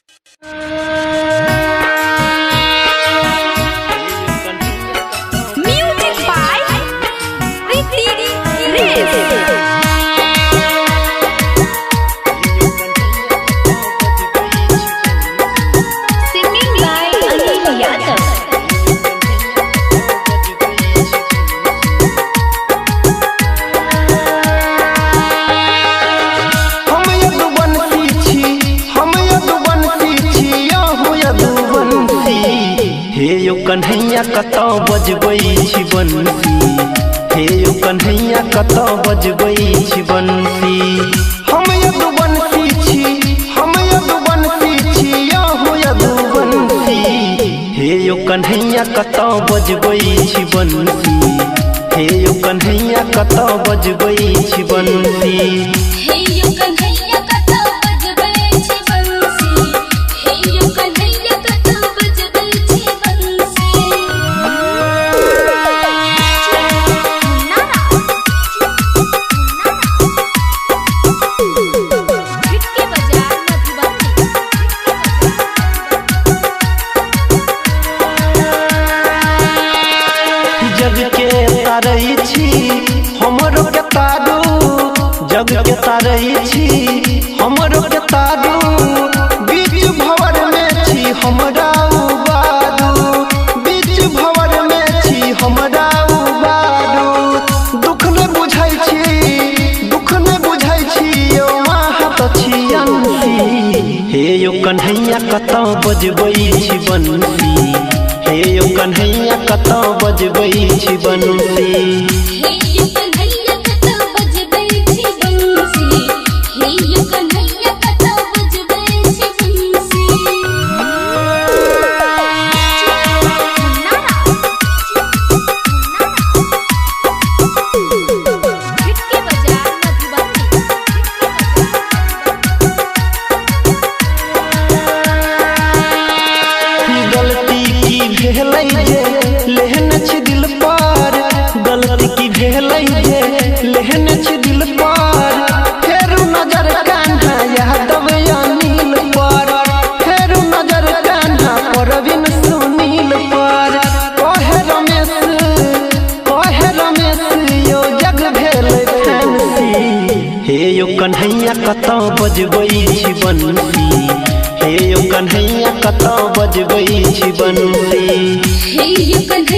Music by Priti Race. Singing by Anil Yadav. हे यो कन्हैया कतौ बजबै छी बंसी, हे यो कन्हैया कतौ बजबै छी बंसी। हम यदु बंसी छी, हम यदु बंसी छी, यहु यदु बंसी। हे यो कन्हैया कतौ बजबै छी बंसी, हे यो कन्हैया कतौ बजबै छी बंसी। हे यो कन्हैया कतौ बजबै छी बंसी, हे यो कन्हैया कतौ बजबै छी बंसी। झटके बजा मधुबनी। जग के तारई छी हमरो के तारू, जग के तारई छी हमरो के तारू। बीच भंवर में छी हमरा उबारू, बीच भंवर में छी हमरा उबारू। दुख न बुझाई छी, दुख न बुझाई छी, यो माहत छी अंसी। हे यो कन्हैया कतौ बजबै छी बंसी, हे यो कन्हैया कतौ बजबै छी बंसी। हे यो कन्हैया कतौ बजबै छी बंसी, हे यो कन्हैया कतौ बजबै छी बंसी। झटके बजा मधुबनी। गलती की भेलै जे लेहन छी दिल पर, गलती की भेलै जे लेहन छी दिल पर। फेरू नजर कान्हा यादव अनिल पर, फेरू नजर कान्हा परवीन सुनील पर। कहे रमेश यो जग भेलै फैंसी। हे यो कन्हैया कतौ बजबै छी बंसी, हे यो कन्हैया कतौ बजबै छी बंसी। हे यो कन्हैया